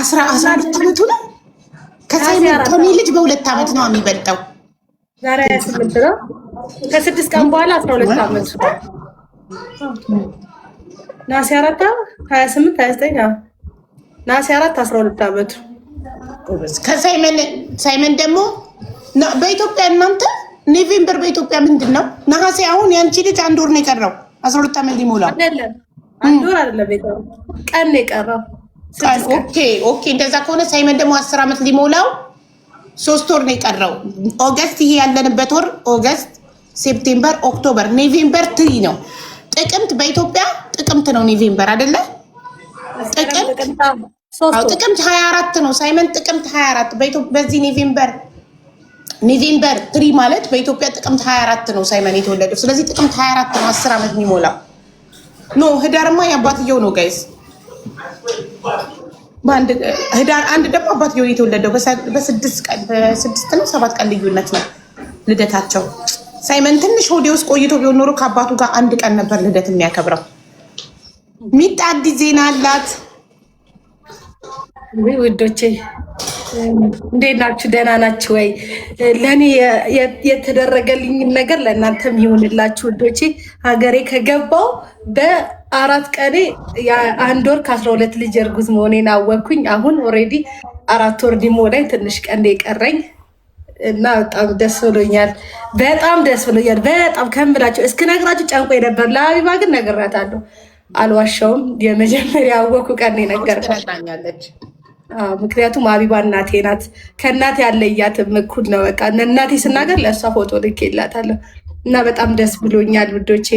12 ዓመቱ ነው። ከኔ ልጅ በ2 ዓመት ነው የሚበልጠው። ዛሬ 28 ነው። ከ6 ቀን በኋላ 12 ዓመት ናሴ 4 28 29 ናሴ 4 12 ዓመት። ከሳይመን ደግሞ በኢትዮጵያ እናንተ ኖቬምበር በኢትዮጵያ ምንድን ነው? ነሐሴ አሁን ያንቺ ልጅ 1 ወር ነው የቀረው 12 ዓመት ሊሞላ አይደለም። 1 ወር አይደለም ቀን ነው የቀረው። ኦኬ እንደዛ ከሆነ ሳይመን ደግሞ 10 ዓመት ሊሞላው 3 ወር ነው የቀረው። ኦገስት ይሄ ያለንበት ወር ኦገስት፣ ሴፕቴምበር፣ ኦክቶበር፣ ኖቬምበር 3 ነው። ጥቅምት በኢትዮጵያ ጥቅምት ነው ኖቬምበር አይደለ? ጥቅምት 24 ነው ሳይመን ጥቅምት 24 በኢትዮጵያ በዚህ ኖቬምበር 3 ማለት በኢትዮጵያ ጥቅምት 24 ነው ሳይመን የተወለደው። ስለዚህ ጥቅምት 24 ነው 10 ዓመት የሚሞላው። ኖ ህዳርማ ያባትየው ነው ጋይስ። ህዳር 1 ደግሞ አባትየው የተወለደው በ6 ነው 7 ቀን ልዩነት ነው ልደታቸው። ሳይመን ትንሽ ሆዴ ውስጥ ቆይቶ ቢሆን ኖሮ ከአባቱ ጋር 1 ቀን ነበር ልደት የሚያከብረው። ሚጣ አዲስ ዜና አላት። ውዶቼ እንዴት ናችሁ? ደህና ናችሁ ወይ? ለእኔ የተደረገልኝ ነገር ለእናንተም ይሁንላችሁ ውዶቼ። ሀገሬ ከገባው በ4 ቀኔ 1 ወር ከ12 ልጅ እርጉዝ መሆኔን አወቅኩኝ። አሁን ኦልሬዲ 4 ወር ሊሞላኝ ትንሽ ቀን የቀረኝ እና በጣም ደስ ብሎኛል። በጣም ደስ ብሎኛል። በጣም ከምላቸው እስክነግራችሁ ጨንቆኝ ነበር። ለአቢባ ግን ነግራታለሁ፣ አልዋሻውም። የመጀመሪያ አወኩ ቀን ነገርታኛለች። ምክንያቱም አቢባ እናቴ ናት። ከእናቴ ያለያትም እኩል ነው። በቃ እናቴ ስናገር ለእሷ ፎቶ ልኬላታለሁ እና በጣም ደስ ብሎኛል ውዶቼ።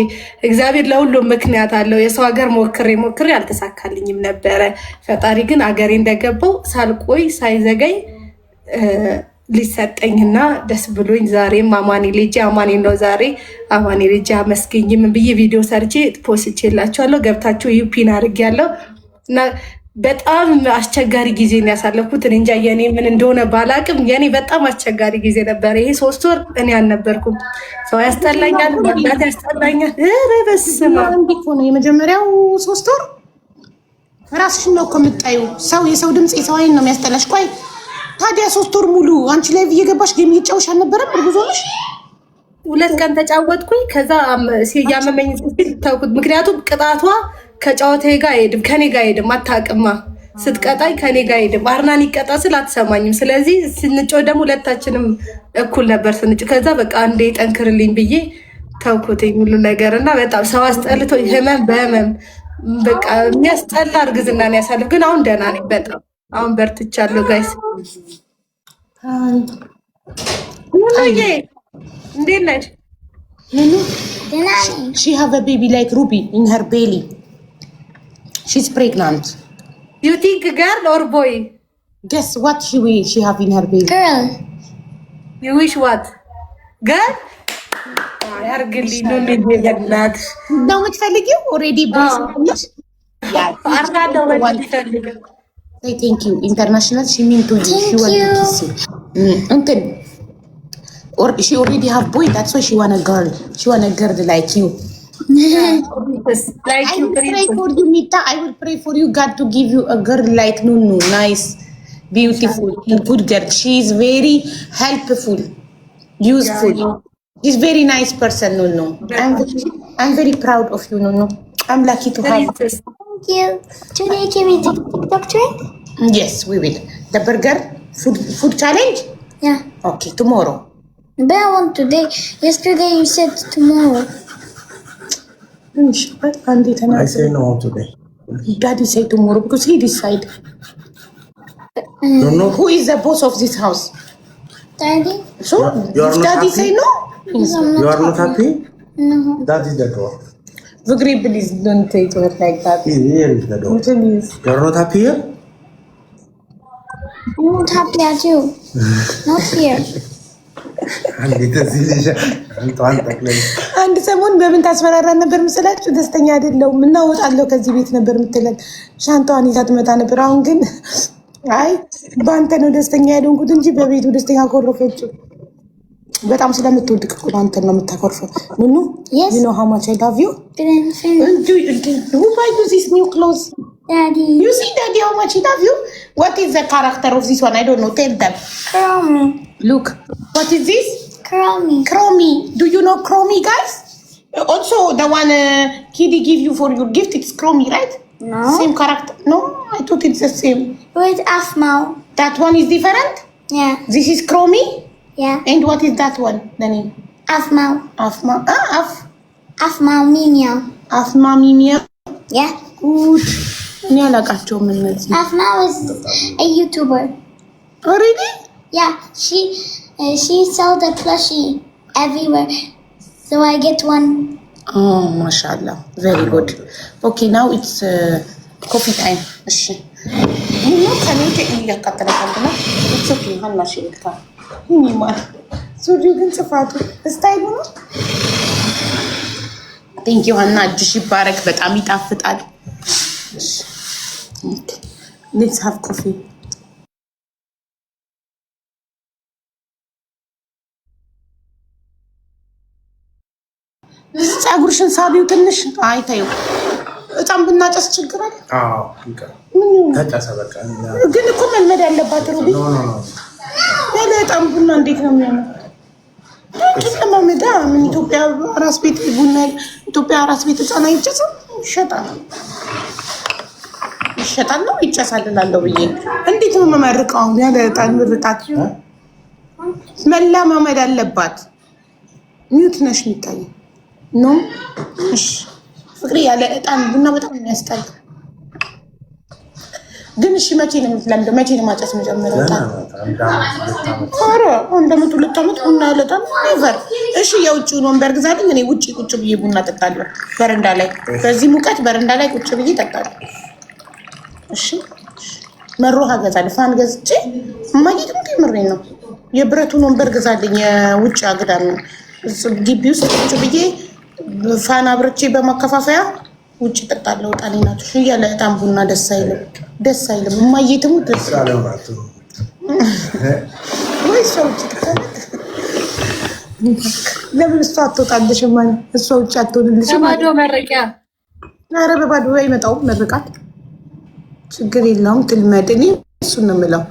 እግዚአብሔር ለሁሉም ምክንያት አለው። የሰው ሀገር ሞክሬ አልተሳካልኝም ነበረ። ፈጣሪ ግን አገሬ እንደገባው ሳልቆይ ሳይዘገኝ ሊሰጠኝና ደስ ብሎኝ ዛሬም አማኔ ነው ዛሬ አማኔ ልጅ አመስገኝም ብዬ ቪዲዮ ሰርቼ ፖስቼላችኋለሁ። ገብታችሁ ዩፒን አድርጌያለሁ እና በጣም አስቸጋሪ ጊዜ ነው ያሳለፍኩት። እኔ እንጃ የኔ ምን እንደሆነ ባላቅም የኔ በጣም አስቸጋሪ ጊዜ ነበር። ይሄ 3 ወር እኔ አልነበርኩም። ሰው ያስጠላኛል፣ እናት ያስጠላኛል። በስመ አብ እንዲኮ ነው የመጀመሪያው 3 ወር ራስሽን ነው ከምጣዩ ሰው የሰው ድምጽ የሰው አይን ነው የሚያስጠላሽ። ቆይ ታዲያ 3 ወር ሙሉ አንቺ ላይ እየገባሽ ጌም እየጫወትሽ አልነበረም? እርጉዝ ሆነሽ 2 ቀን ተጫወትኩኝ። ከዛ ያመመኝ ተውኩት። ምክንያቱም ቅጣቷ ከጨዋታዬ ጋር አይሄድም፣ ከኔ ጋር አይሄድም። አታውቅማ ስትቀጣኝ ከኔ ጋር አይሄድም። አርናን ይቀጣ ስል አትሰማኝም። ስለዚህ ስንጮህ ደግሞ ሁለታችንም እኩል ነበር ስንጮህ። ከዛ በቃ አንዴ ጠንክርልኝ ብዬ ተውኩት ሁሉ ነገር እና በጣም ሰው አስጠልቶ ህመም በህመም በቃ የሚያስጠላ እርግዝና ነው ያሳልፍ። ግን አሁን ደህና ነኝ በጣም አሁን በርትቻለሁ ጋይስ። ሙሉዬ እንዴት ነሽ? She have a baby like Ruby in her belly. She's pregnant. You think girl or boy? Guess what she have in her belly? Girl. You wish what? Girl? ያርግልኝ ነው እንደየናት ነው የምትፈልጊው? ኦሬዲ ቦይስ አርናለው ወንድፈልግ Say thank you. International, she mean to you. She want to kiss you. Until, or she already have boy. That's why she want a girl. She want a girl like you. Like I will pray for you, Mita. I will pray for you. God to give you a girl like Nunu. Nice, beautiful, good girl. She is very helpful, useful. She's very nice person, Nunu. I'm very proud of you, Nunu. I'm lucky to have you. Thank you. Today can we take TikTok trend? Yes, we will. The burger food challenge? Yeah. Okay, tomorrow. But I want today. Yesterday you said tomorrow. I say no today. Daddy say tomorrow because he decide. Don't know. Who is the boss of this house? Daddy? So, You are if not daddy happy? say no, yes. You are not happy? No. That is the door. Vugri, please don't say to her like that. Here is the door. Please. You are not happy here? I'm not happy at you. Not here. አንድ ሰሞን በምን ታስፈራራን ነበር ምስላችሁ? ደስተኛ አይደለሁም እና እወጣለሁ ከዚህ ቤት ነበር የምትለን። ሻንጣዋን ይዛ ትመጣ ነበር። አሁን ግን አይ በአንተ ነው ደስተኛ ያልሆንኩት እንጂ በቤቱ ደስተኛ ኮረፈችው። በጣም ስለምትወድቅ እኮ አንተ ነው የምታኮርፈው። ኑኑ Yes. you know how much I love you? Didn't finish. Who buy you this new clothes? Daddy. You see, Daddy, how much he love you? What is the character of this one? I don't know. Tell them. Chromie. Look. What is this? Chromie. Chromie. Do you know Chromie, guys? Also, the one Kiddy give you for your gift, it's Chromie, right? No. Same character. No, I thought it's the same. With Afmao. That one is different? Yeah. This is Chromie? Yeah. And what is that one, the name? Afmao. Afma. Afmao Mimia. Afma Mimia. Yeah. Good. እኔ አላውቃቸውም እነዚህ። Afmao is a YouTuber. Already? Yeah. She sold the plushie everywhere. So I get one. Oh, mashallah. Very good. Okay, now it's coffee time. እሺ ይሄ ከኔ እያቃጠለኝ ነው። It's okay. ሀና ሽልካ ይማል ሱሪው ግን ጽፋቱ ስታይሉ ነው። Thank you ሀና፣ እጅሽ ይባረክ። በጣም ይጣፍጣል። Okay. Let's have coffee. ፀጉርሽን ሳቢው ትንሽ አይታዩ። በጣም ብናጨስ ችግር አለ? አዎ ይቀር። ተጨሰ በቃ። ግን እኮ መልመድ ያለባት ሩቢ። ያለ በጣም ቡና እንዴት ነው የሚሆነው? ለማመዳ ምን ኢትዮጵያ አራስ ቤት ቡና ኢትዮጵያ አራስ ቤት ህፃን አይጨስም? ይሸጣል ነው ይጨሳል እላለሁ ብዬ እንዴት ነው የምመርቀው? አሁን ያለ ዕጣን ምርቃት መለማመድ አለባት። ሚውት ነሽ የሚታይ ነው። እሺ ፍቅሬ፣ ያለ ዕጣን ቡና በጣም የሚያስጠላ ግን። እሺ መቼ ነው የምትለምደው? መቼ ነው ማጨስ መጀመሪያ? ኧረ አንድ ዓመት 2 ዓመት ቡና ያለ ዕጣን ኔቨር። እሺ የውጭውን ወንበር ግዛልኝ፣ እኔ ውጭ ቁጭ ብዬ ቡና እጠጣለሁ። በረንዳ ላይ በዚህ ሙቀት በረንዳ ላይ ቁጭ ብዬ እጠጣለሁ። እሺ መሮሃ ገዛለሁ፣ ፋን ገዝቼ ማግኘት ምሬን ነው። የብረቱን ወንበር ግዛልኝ፣ የውጭ አግዳሚ ግቢ ውስጥ ቁጭ ብዬ ፋን አብርቼ በማከፋፈያ ውጭ እጠጣለሁ። ዕጣኔ ናት እያለ ዕጣን ቡና ደስ አይልም። እማዬ ትሙት ደስ ወይ ሰው ውጭ ትቀመጥ። ለምን እሷ አትወጣልሽም? ማለት እሷ ውጭ አትሆንልሽም? ባዶ መረቂያ። ኧረ በባዶ አይመጣውም መርቃት። ችግር የለውም ትልመድ። እኔ እሱን ነው የምለው።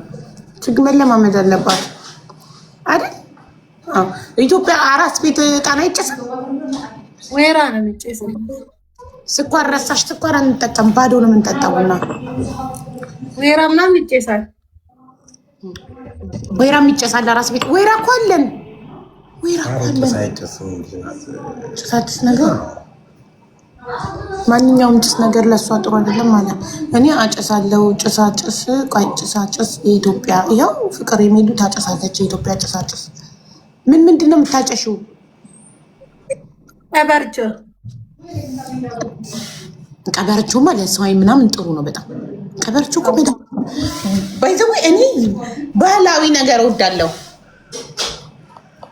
ችግር መለማመድ አለባት አይደል? አዎ። ኢትዮጵያ አራስ ቤት ዕጣን አይጨስም። ወይራ ነው የሚጨሰው። ስኳር ረሳሽ? ስኳር አንጠቀም፣ ባዶ ነው የምንጠጣውና ወይራ ምናምን ይጨሳል። ወይራም ይጨሳል አራስ ቤት። ወይራ እኮ አለን። ጭሳጭስ ነገር ማንኛውም ጭስ ነገር ለእሷ ጥሩ አይደለም ማለት። እኔ አጨሳለሁ። ጭሳጭስ ቆይ ጭሳጭስ የኢትዮጵያ ይኸው ፍቅር የሚሉ ታጨሳለች። የኢትዮጵያ ጭሳጭስ ምንድን ነው የምታጨሽው? ቀበርቾ ማለት ሰዋይ ምናምን ጥሩ ነው በጣም። ቀበርቾ እኮ በጣም ባይዘው። እኔ ባህላዊ ነገር እወዳለሁ።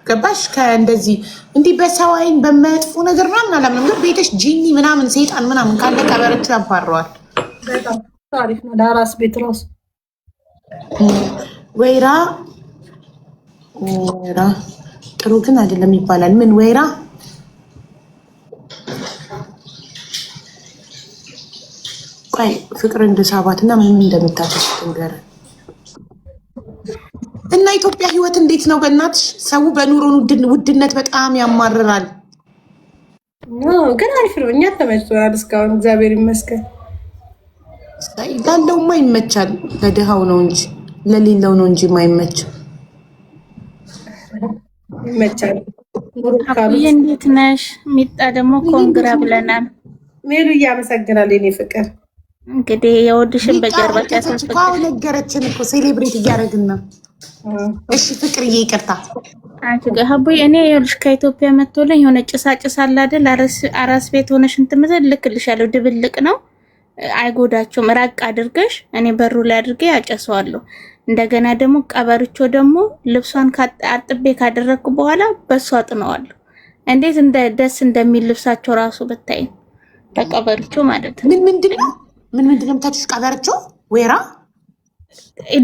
ገባሽ? ከእንደዚህ እንዲህ በሰዋይን በመጥፎ ነገር ምናምን አላምንም። ግን ቤትሽ ጂኒ ምናምን ሰይጣን ምናምን ካለ ቀበርቾ ያባረዋል። በጣም ታሪፍ ነው ለአራስ ቤት ራሱ። ወይራ ጥሩ ግን አይደለም ይባላል። ምን ወይራ? ቆይ ፍቅር እንደሳባትና ምን እንደምታጨስ ትንገር እና ኢትዮጵያ ህይወት እንዴት ነው በእናትሽ? ሰው በኑሮ ውድነት በጣም ያማርራል። ግን አሪፍ ነው። እኛ ተመችቶናል እስካሁን እግዚአብሔር ይመስገን። ላለውማ ይመቻል፣ ለድሃው ነው እንጂ ለሌለው ነው እንጂ ማይመች። ይመቻል። አብዬ እንዴት ነሽ? ሚጣ ደግሞ ኮንግራ ብለናል። ሜሉ እያመሰግናል የኔ ፍቅር። እንግዲህ የወድሽን በጀርባ ያሰፍካው ነገረችን እኮ ሴሌብሬት እያደረግን ነው። እሺ ፍቅርዬ ይቅርታ። አንቺ ጋር ሀቡይ እኔ ይኸውልሽ ከኢትዮጵያ መጥቶልኝ የሆነ ጭሳጭስ አለ አይደል? አራስ ቤት ሆነሽ እንትን መሰል ልክልሻለሁ። ድብልቅ ነው አይጎዳቸውም። ራቅ አድርገሽ እኔ በሩ ላይ አድርጌ ያጨሰዋለሁ። እንደገና ደግሞ ቀበርቾ ደግሞ ልብሷን አጥቤ ካደረግኩ በኋላ በሷ አጥነዋለሁ። እንዴት ደስ እንደሚል ልብሳቸው ራሱ ብታይ ተቀበርቾ ማለት ነው። ምንድን ነው የምታጭሽ? ቀበርቾ ወይራ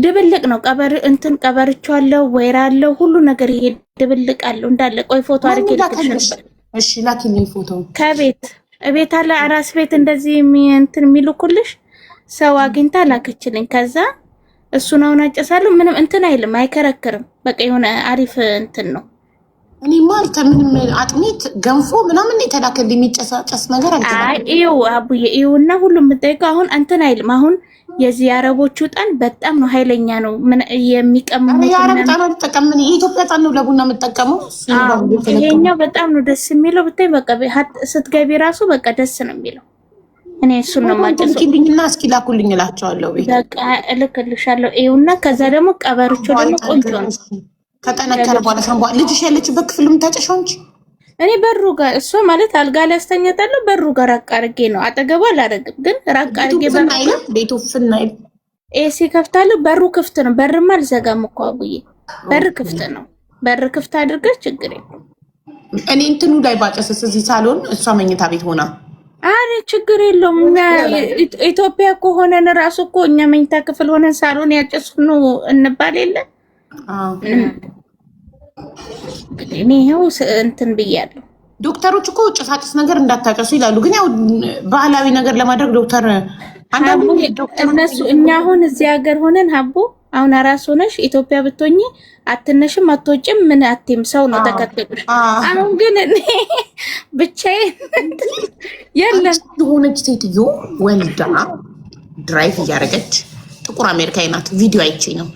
ድብልቅ ነው። ቀበርቾ አለው፣ ወይራ አለው፣ ሁሉ ነገር ይሄ ድብልቅ አለው እንዳለ። ቆይ ፎቶ አድርጌ ልክልሽ። እሺ ላኪልኝ ፎቶ። ከቤት አለ አራስ ቤት እንደዚህ እንትን የሚልኩልሽ ሰው አግኝታ ላከችልኝ። ከዛ እሱን አሁን አጨሳለሁ። ምንም እንትን አይልም፣ አይከረክርም። በቃ የሆነ አሪፍ እንትን ነው። እኔ ማለት ምንም አጥሚት ገንፎ ምናምን የተላከልኝ የሚጨሳጨስ ነገር አልተባለ። አይ ይው አቡዬ ይውና ሁሉም የምጠይቀው አሁን እንትን አይልም። አሁን የዚህ አረቦቹ ጣን በጣም ነው ኃይለኛ ነው። ምን የሚቀመው የአረብ ጣን ተጠቀምን። የኢትዮጵያ ጣን ነው ለቡና የምጠቀመው። ይሄኛው በጣም ነው ደስ የሚለው። ብታይ በቃ ስትገቢ ራሱ በቃ ደስ ነው የሚለው። እኔ እሱን ነው ማጨሰው። ልኪልኝና እስኪ ላኩልኝ እላቸዋለሁ። በቃ እልክልሻለሁ። ይውና ከዛ ደግሞ ቀበርቾ ደግሞ ቆንጆ ነው። ከጠነከረ በኋላ ሳንቧ ልጅሽ ያለችበት ክፍል የምታጨሻው እንጂ እኔ በሩ ጋር እሷ ማለት አልጋ ላይ አስተኛታለሁ። በሩ ጋር ራቅ አድርጌ ነው አጠገቧ አላደርግም፣ ግን ራቅ አድርጌ ቤቱ ፍናይል ኤሲ ከፍታለሁ። በሩ ክፍት ነው። በርማ አልዘጋም እኮ አቡዬ፣ በር ክፍት ነው። በር ክፍት አድርገሽ ችግር የለም። እኔ እንትኑ ላይ ባጨስስ እዚህ ሳሎን እሷ መኝታ ቤት ሆና አሬ ችግር የለውም። ኢትዮጵያ እኮ ሆነን ራሱ እኮ እኛ መኝታ ክፍል ሆነን ሳሎን ያጨስኑ እንባል የለ። እኔ ይኸው እንትን ብያለሁ። ዶክተሮች እኮ ጭሳጭስ ነገር እንዳታጨሱ ይላሉ፣ ግን ያው ባህላዊ ነገር ለማድረግ ዶክተር እነሱ እኛ አሁን እዚህ ሀገር ሆነን ሀቦ አሁን አራስ ሆነሽ ኢትዮጵያ ብትሆኚ አትነሽም አትወጪም ምን አትይም፣ ሰው ነው ተከትሎሽ። አሁን ግን እኔ ብቻዬን የለም የሆነች ሴትዮ ወልዳ ድራይቭ እያደረገች ጥቁር አሜሪካዊ ናት። ቪዲዮ አይቼ ነው።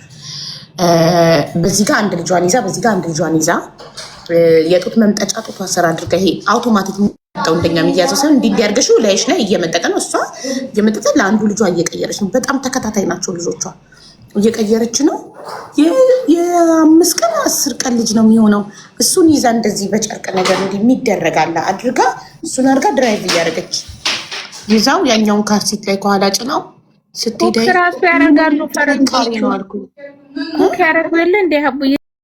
በዚህ ጋር አንድ ልጇን ይዛ በዚህ ጋር አንድ ልጇን ይዛ የጡት መምጠጫ ጡቷ ስራ አድርጋ ይሄ አውቶማቲክ የሚመጣው እንደኛ የሚያዘው ሳይሆን እንዲያርገሽው ላይሽ ላይ እየመጠጠ ነው። እሷ እየመጠጠ ለአንዱ ልጇ እየቀየረች ነው። በጣም ተከታታይ ናቸው ልጆቿ። እየቀየረች ነው። የ5 ቀን 10 ቀን ልጅ ነው የሚሆነው። እሱን ይዛ እንደዚህ በጨርቅ ነገር እንዲህ የሚደረጋለ አድርጋ እሱን አድርጋ ድራይቭ እያደረገች ይዛው ያኛውን ካርሲት ላይ ከኋላ ጭናው ስትሄድ ራሱ ያደርጋሉ። ፈረንጆች ያደርጉ የለ እንደ ሀቡዬ